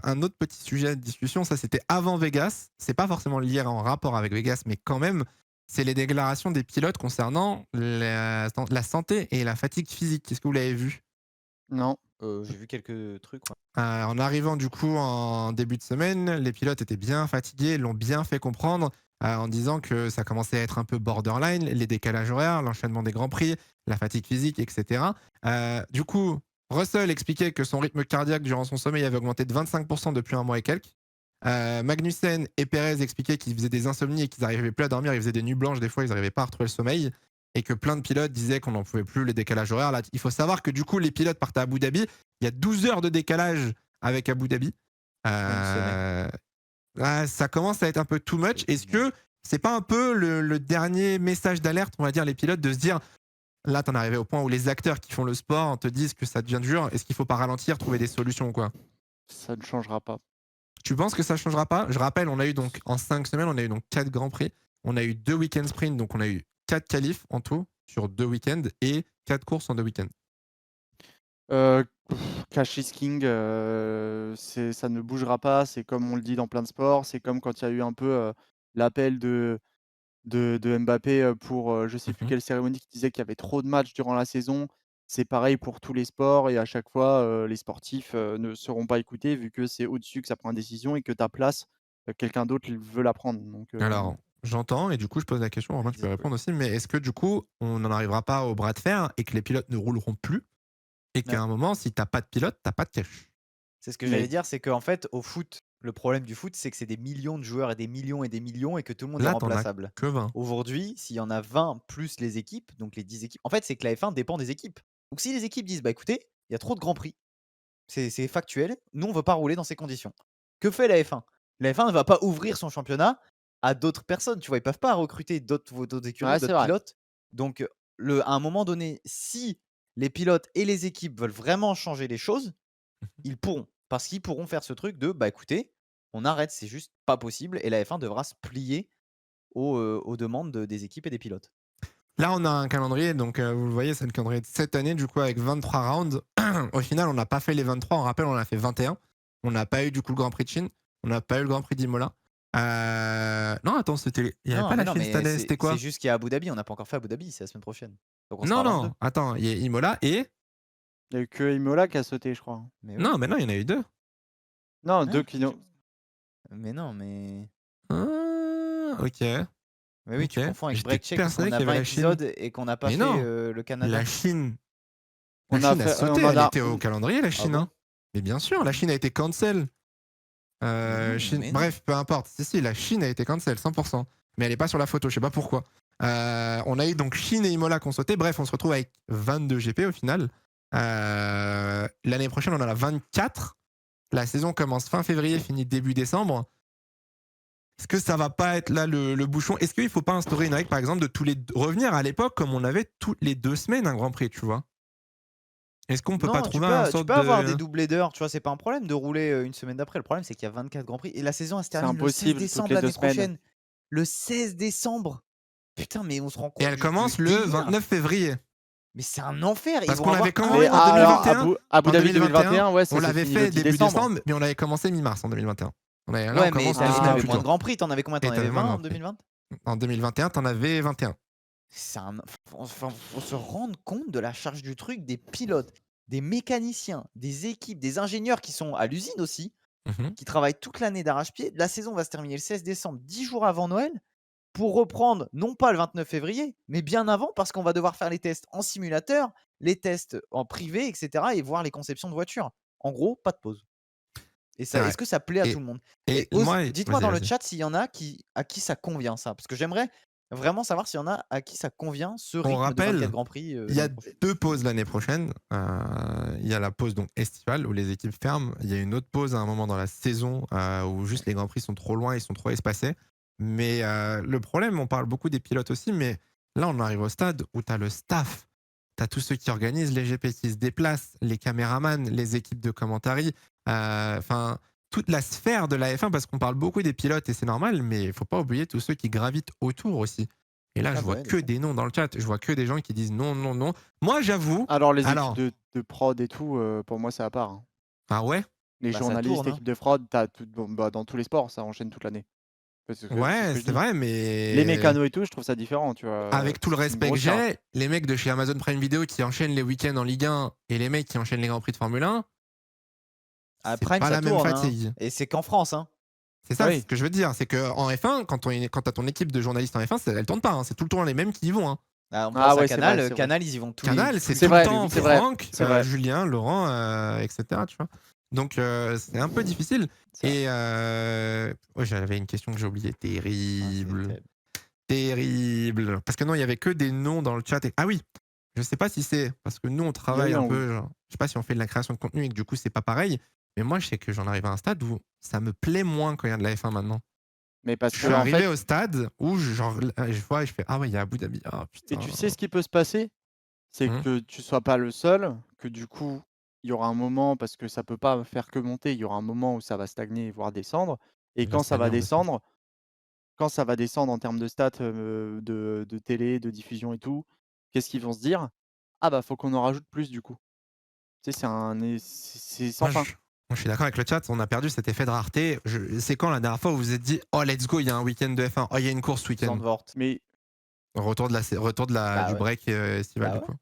un autre petit sujet de discussion, ça c'était avant Vegas. C'est pas forcément lié en rapport avec Vegas, mais quand même, c'est les déclarations des pilotes concernant la santé et la fatigue physique. Est-ce que vous l'avez vu? Non. J'ai vu quelques trucs, ouais. En arrivant du coup en début de semaine, les pilotes étaient bien fatigués, l'ont bien fait comprendre en disant que ça commençait à être un peu borderline, les décalages horaires, l'enchaînement des grands prix, la fatigue physique, etc. Du coup, Russell expliquait que son rythme cardiaque durant son sommeil avait augmenté de 25% depuis un mois et quelques. Magnussen et Perez expliquaient qu'ils faisaient des insomnies et qu'ils n'arrivaient plus à dormir, ils faisaient des nuits blanches, des fois ils n'arrivaient pas à retrouver le sommeil et que plein de pilotes disaient qu'on n'en pouvait plus les décalages horaires. Là, il faut savoir que du coup, les pilotes partent à Abu Dhabi, il y a 12 heures de décalage avec Abu Dhabi. Même sonné. Ça commence à être un peu too much. Est-ce que c'est pas un peu le dernier message d'alerte, on va dire, les pilotes, de se dire là, t'en es arrivé au point où les acteurs qui font le sport te disent que ça devient dur. Est-ce qu'il faut pas ralentir, trouver des solutions, quoi? Ça ne changera pas. Tu penses que ça changera pas? Je rappelle, on a eu donc en 5 semaines, on a eu donc 4 grands prix. On a eu 2 week-ends sprint, donc on a eu 4 qualifs en tout sur 2 week-ends et 4 courses en 2 week-ends. Heu, Cash is king, ça ne bougera pas. C'est comme on le dit dans plein de sports. C'est comme quand il y a eu un peu, l'appel de Mbappé, pour, je sais plus Mmh. quelle cérémonie qui disait qu'il y avait trop de matchs durant la saison. C'est pareil pour tous les sports et à chaque fois, les sportifs, ne seront pas écoutés vu que c'est au-dessus que ça prend une décision et que ta place, quelqu'un d'autre veut la prendre donc Alors, j'entends et du coup, je pose la question, Romain, tu peux Exactly. répondre aussi, mais est-ce que du coup, on n'en arrivera pas au bras de fer et que les pilotes ne rouleront plus et qu'à Ouais. un moment, si t'as pas de pilote, t'as pas de cash? C'est ce que j'allais mais dire, c'est qu'en fait, au foot, le problème du foot, c'est que c'est des millions de joueurs et des millions et que tout le monde est Là, t'en as remplaçable. que 20. Aujourd'hui, s'il y en a 20 plus les équipes, donc les 10 équipes, en fait, c'est que la F1 dépend des équipes. Donc si les équipes disent: «Bah, écoutez, il y a trop de grands prix, c'est factuel, nous, on veut pas rouler dans ces conditions». Que fait la F1? La F1 ne va pas ouvrir son championnat à d'autres personnes, tu vois? Ils peuvent pas recruter d'autres écuries, ouais, c'est d'autres vrai. pilotes. Donc à un moment donné, si les pilotes et les équipes veulent vraiment changer les choses, ils pourront. Parce qu'ils pourront faire ce truc de: «Bah, écoutez, on arrête, c'est juste pas possible» et la F1 devra se plier aux demandes des équipes et des pilotes. Là, on a un calendrier, donc vous le voyez, c'est le calendrier de cette année, du coup, avec 23 rounds. Au final, on n'a pas fait les 23, on rappelle, on en a fait 21. On n'a pas eu du coup le Grand Prix de Chine, on n'a pas eu le Grand Prix d'Imola. Non, attends, il n'y avait Non, pas mais la non, Chine cette mais année, c'est c'était c'est quoi? juste qu'il y a Abu Dhabi, on n'a pas encore fait Abu Dhabi, c'est la semaine prochaine. Donc on sera Non, à 22. non, attends, il y a Imola et... Il y a eu que Imola qui a sauté, je crois, hein. Mais oui. Non, mais non, il y en a eu deux. Non, Hein? 2 qui n'ont Mais non, mais Ok, mais oui, tu ok. confonds avec J'étais Break Check parce persuadé qu'on qu'il a y avait 20 la Chine. épisodes et qu'on n'a pas Mais fait, non, le la Canada. Chine, la on a Chine a fait sauté, on en elle a était au calendrier, la Ah Chine, hein. bon? Mais bien sûr, la Chine a été cancel. Chine... Mais non. Bref, peu importe. Si, la Chine a été cancel, 100%. Mais elle n'est pas sur la photo, je sais pas pourquoi. On a eu donc Chine et Imola qui ont sauté. Bref, on se retrouve avec 22 GP au final. L'année prochaine, on en a 24. La saison commence fin février, finit début décembre. Est-ce que ça va pas être là le bouchon? Est-ce qu'il faut pas instaurer une règle, par exemple, de revenir à l'époque comme on avait toutes les 2 semaines un Grand Prix, tu vois? Est-ce qu'on peut pas Non, trouver un tu sorte peux avoir des de... doublés d'heures, tu vois? C'est pas un problème de rouler, une semaine d'après. Le problème, c'est qu'il y a 24 grands prix et la saison, elle se c'est termine le 16 impossible toutes décembre les 2 l'année semaines. prochaine. Le 16 décembre! Putain, mais on se rend Et compte elle du commence le délire? 29 février. Mais c'est un enfer! Ils Parce vont qu'on avoir avait un Mais commencé en mois. alors 2021. Abu En Dhabi 2021, 2021, ouais, on ça s'est l'avait fini le fait 10 début décembre. décembre, mais on l'avait commencé mi-mars en 2021. Là, on Ouais, mais commence tu 6 Ah mois avais plus moins oui. de tôt. grands prix. Tu en avais combien? Tu Et en avais t'avais moins de 20 Grand en Prix. 2020? En 2021, t'en avais 21. C'est un enfin, faut se rendre compte de la charge du truc des pilotes, des mécaniciens, des équipes, des ingénieurs qui sont à l'usine aussi, Mhm. qui travaillent toute l'année d'arrache-pied. La saison va se terminer le 16 décembre, 10 jours avant Noël, pour reprendre non pas le 29 février, mais bien avant parce qu'on va devoir faire les tests en simulateur, les tests en privé et cetera et voir les conceptions de voitures. En gros, pas de pause et C'est ça vrai. est-ce que ça plaît à tout Et, le monde? et Et moi, dites-moi vas-y, dans le vas-y. chat s'il y en a à qui ça convient ça? Parce que j'aimerais vraiment savoir s'il y en a à qui ça convient ce On rythme de 24 rappelle, grands prix, il y a l'année prochaine. 2 pauses l'année prochaine. Il y a la pause donc estivale où les équipes ferment. Il y a une autre pause à un moment dans la saison où juste les Grands Prix sont trop loin, ils sont trop espacés. Mais le problème, on parle beaucoup des pilotes aussi, mais là, on arrive au stade où tu as le staff, tu as tous ceux qui organisent les GP qui se déplacent, les caméramans, les équipes de commentary, enfin, toute la sphère de la F1, parce qu'on parle beaucoup des pilotes et c'est normal, mais il ne faut pas oublier tous ceux qui gravitent autour aussi. Et là, Ah je bah vois ouais, de que fond. des noms dans le chat. Je vois que des gens qui disent non, non, non. Moi, j'avoue. Alors les équipes Alors, de prod et tout, pour moi c'est à part, hein. ah ouais? Les Bah, ça journalistes, tourne, hein. équipes de fraude, tu tout bon, bah, dans tous les sports, ça enchaîne toute l'année. C'est ce Ouais, que je c'est dis. vrai, Les mais mécanos et tout, je trouve ça différent, tu vois? avec tout le C'est une respect que grosse charge. j'ai, les mecs de chez Amazon Prime Video qui enchaînent les week-ends en Ligue 1 et les mecs qui enchaînent les Grands Prix de Formule 1, À c'est Prime, pas ça la même tourne, hein, fatigue. et c'est qu'en France, hein. C'est ça ce Oui, que je veux dire. C'est qu'en F1, quand tu as ton équipe de journalistes en F1, elle tourne pas, hein. C'est tout le temps les mêmes qui y vont, hein. Ah, on ah pense à ouais, c'est vrai, Canal, c'est vrai. Canal, ils y vont Canal, c'est tous C'est tout le vrai, les temps c'est week-ends. vrai, Franck, c'est vrai. Julien, Laurent, etc. Tu vois. Donc c'est un peu difficile. C'est vrai. Et ouais, j'avais une question que j'ai oubliée. Ah, c'est Terrible. terrible. Terrible. Parce que non, il y avait que des noms dans le chat. Ah oui, je sais pas si c'est parce que nous on Il y a travaille eu un un oui. peu. Genre, je sais pas si on fait de la création de contenu et que du coup c'est pas pareil. Mais moi, je sais que j'en arrive à un stade où ça me plaît moins quand il y a de la F1 maintenant. Mais parce Je que suis en arrivé fait au stade où genre, je vois et je fais ah ouais, il y a Abu Dhabi. Ah et putain. tu sais ce qui peut se passer? C'est Hum, que tu sois pas le seul, que du coup, il y aura un moment parce que ça peut pas faire que monter, il y aura un moment où ça va stagner, voire descendre et Il va stagner en descente. quand ça va descendre en termes de stats, de télé, de diffusion et tout, qu'est-ce qu'ils vont se dire? «Ah bah, faut qu'on en rajoute plus du coup». Tu sais, c'est sans Moi, fin. je suis d'accord avec le chat, on a perdu cet effet de rareté. C'est quand la dernière fois où vous vous êtes dit oh let's go, il y a un week-end de F1, oh il y a une course ce week-end. Zandvoort. Mais Retour Bah du ouais, break estival bah du ouais. coup.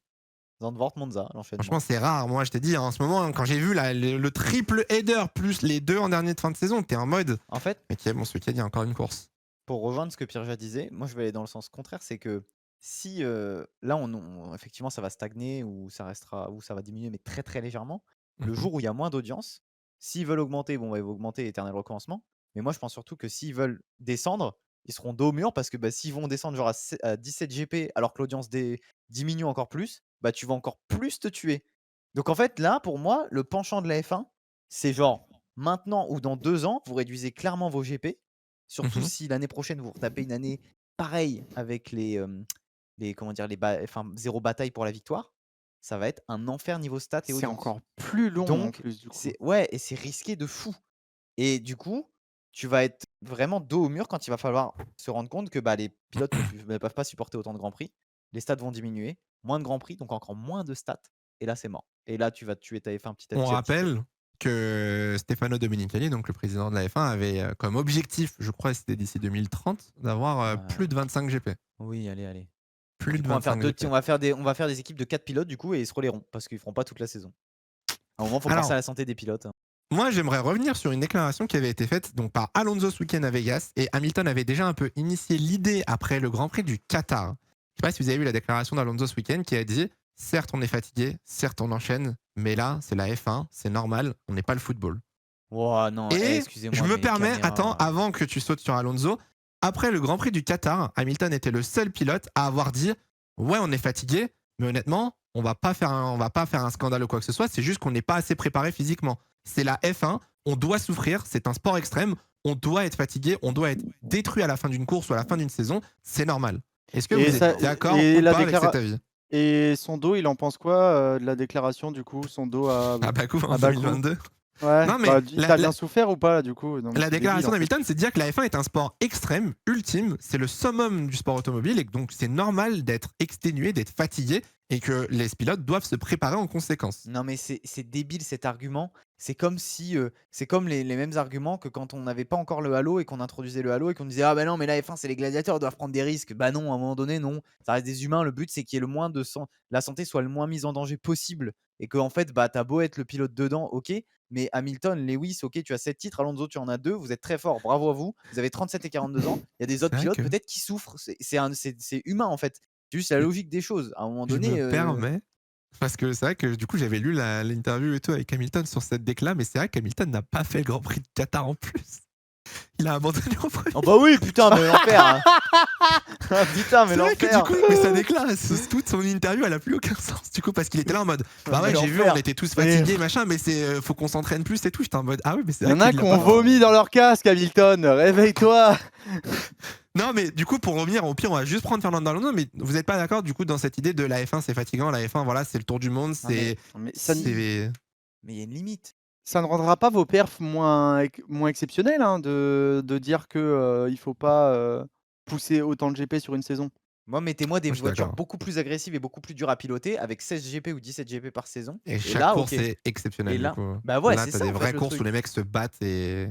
Zandvoort, Monza, l'enchaînement. Franchement, c'est rare. Moi, je t'ai dit, hein, en ce moment, quand j'ai vu le triple header plus les deux en dernier de fin de saison, t'es en mode En fait, ok, bon, ce week-end, il y a encore une course. pour rejoindre ce que Pirja disait, moi je vais aller dans le sens contraire, c'est que si là effectivement ça va stagner ou ça restera ou ça va diminuer mais très très légèrement, le Mhm. jour où il y a moins d'audience, s'ils veulent augmenter, bon bah, ils vont augmenter éternel recommencement. Mais moi je pense surtout que s'ils veulent descendre, ils seront dos au mur parce que bah, s'ils vont descendre genre à 17 GP alors que l'audience diminue encore plus, bah tu vas encore plus te tuer. Donc en fait là pour moi le penchant de la F1 c'est genre maintenant ou dans 2 ans vous réduisez clairement vos GP. Surtout Mhm. si l'année prochaine, vous retapez une année pareille avec comment dire, enfin, 0 bataille pour la victoire, ça va être un enfer niveau stats et c'est audience. encore plus long en Donc, plus du coup. c'est ouais, et c'est risqué de fou. Et du coup, tu vas être vraiment dos au mur quand il va falloir se rendre compte que bah, les pilotes ne peuvent pas supporter autant de grands prix. Les stats vont diminuer, moins de grands prix, donc encore moins de stats. Et là, c'est mort. Et là, tu vas te tuer ta F1 petit à On petit à petit. rappelle que Stefano Domenicali, donc le président de la F1, avait comme objectif, je crois que c'était d'ici 2030, d'avoir plus de 25 GP. Oui, allez, allez. Plus Du de coup, on va faire 25 GP. on va faire des équipes de 4 pilotes du coup et ils se relayeront parce qu'ils feront pas toute la saison. À un moment, faut penser Alors, à la santé des pilotes, hein. moi, j'aimerais revenir sur une déclaration qui avait été faite donc, par Alonso ce week-end à Vegas. Et Hamilton avait déjà un peu initié l'idée après le Grand Prix du Qatar. Je ne sais pas si vous avez vu la déclaration d'Alonso ce week-end qui a dit certes, on est fatigué, certes, on enchaîne, mais là, c'est la F1, c'est normal, on n'est pas le football. Wouah, non, Et je excusez-moi, me mais les permets, attends, caméras. avant que tu sautes sur Alonso, après le Grand Prix du Qatar, Hamilton était le seul pilote à avoir dit ouais, on est fatigué, mais honnêtement, on va pas faire un scandale ou quoi que ce soit, c'est juste qu'on n'est pas assez préparé physiquement. C'est la F1, on doit souffrir, c'est un sport extrême, on doit être fatigué, on doit être détruit à la fin d'une course ou à la fin d'une saison, c'est normal. Est-ce que Et vous ça êtes d'accord et ou la pas avec déclara cet avis? et son dos, il en pense quoi, de la déclaration du coup? Son dos À Bakou en à Bakou? 2022. Ouais, Non mais bah, tu as bien souffert ou pas là du coup? Non mais la c'est débile déclaration en fait. d'Hamilton, c'est de dire que la F1 est un sport extrême, ultime, c'est le summum du sport automobile et que donc c'est normal d'être exténué, d'être fatigué et que les pilotes doivent se préparer en conséquence. Non, mais c'est débile cet argument. C'est comme si, c'est comme les mêmes arguments que quand on n'avait pas encore le Halo et qu'on introduisait le Halo et qu'on disait: «Ah bah non, mais la F1, c'est les gladiateurs, ils doivent prendre des risques». Bah non, à un moment donné, non. Ça reste des humains. Le but, c'est qu'il y ait le moins de la santé soit le moins mise en danger possible et qu'en fait, bah, tu beau être le pilote dedans, OK, mais Hamilton, Lewis, OK, tu as 7 titres, Alonso, tu en as 2, vous êtes très fort, bravo à vous. Vous avez 37 et 42 ans. Il y a des autres C'est vrai pilotes que peut-être qui souffrent. C'est humain, en fait. C'est juste la je, logique des choses. À un moment je me donné, permets, parce que c'est vrai que du coup j'avais lu l'interview et tout avec Hamilton sur cette décla, mais c'est vrai qu'Hamilton n'a pas fait le Grand Prix de Qatar en plus. Il a abandonné en premier. oh bah oui, putain, mais l'enfer, hein. Ah putain, mais C'est vrai que du l'enfer. coup, mais sa décla, toute son interview, elle a plus aucun sens du coup parce qu'il était là en mode bah Mais ouais, j'ai vu, l'enfer. on était tous Mais fatigués, machin, mais c'est faut qu'on s'entraîne plus et tout. J'étais en mode ah oui, mais c'est il y vrai en a qu'il qui l'a ont pas fait. vomi dans leur casque, Hamilton, réveille-toi! Non, mais du coup, pour revenir, au pire, on va juste prendre Fernando Alonso. Mais vous n'êtes pas d'accord, du coup, dans cette idée de la F1, c'est fatigant. La F1, voilà, c'est le tour du monde. Non, mais Mais C'est. il y a une limite. ça ne rendra pas vos perfs moins exceptionnels, hein, de dire que, il faut pas, pousser autant de GP sur une saison. Moi, mettez-moi des Moi, je suis voitures d'accord. beaucoup plus agressives et beaucoup plus dures à piloter avec 16 GP ou 17 GP par saison. Et Et chaque là, course OK. est Et exceptionnelle, du là, coup. bah ouais, Là, c'est tu as ça des en fait vraies le courses où les truc. mecs se battent et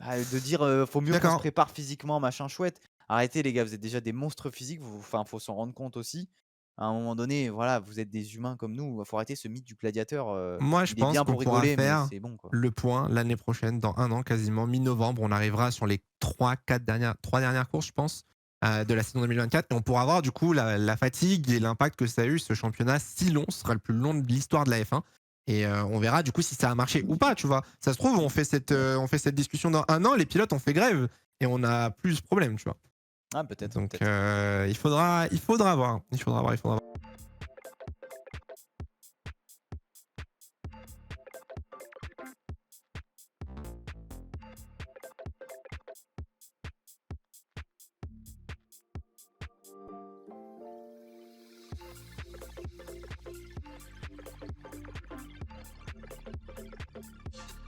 De dire faut je suis mieux qu'on se d'accord. prépare physiquement, machin chouette. Arrêtez les gars, vous êtes déjà des monstres physiques, enfin, faut s'en rendre compte aussi. À un moment donné, voilà, vous êtes des humains comme nous. Il faut arrêter ce mythe du gladiateur. Moi, je Il est pense bien qu'on pour pourra rigoler, mais faire c'est bon quoi. le point l'année prochaine, dans 1 an quasiment, mi-novembre. On arrivera sur les 3 dernières courses, je pense, de la saison 2024 et on pourra voir du coup la fatigue et l'impact que ça a eu ce championnat si long. Ce sera le plus long de l'histoire de la F1 et on verra du coup si ça a marché ou pas, tu vois? Ça se trouve, on fait cette discussion dans 1 an, les pilotes ont fait grève et on a plus ce problème, tu vois? Ah peut-être, Donc peut-être. il faudra voir, il faudra voir, il faudra voir.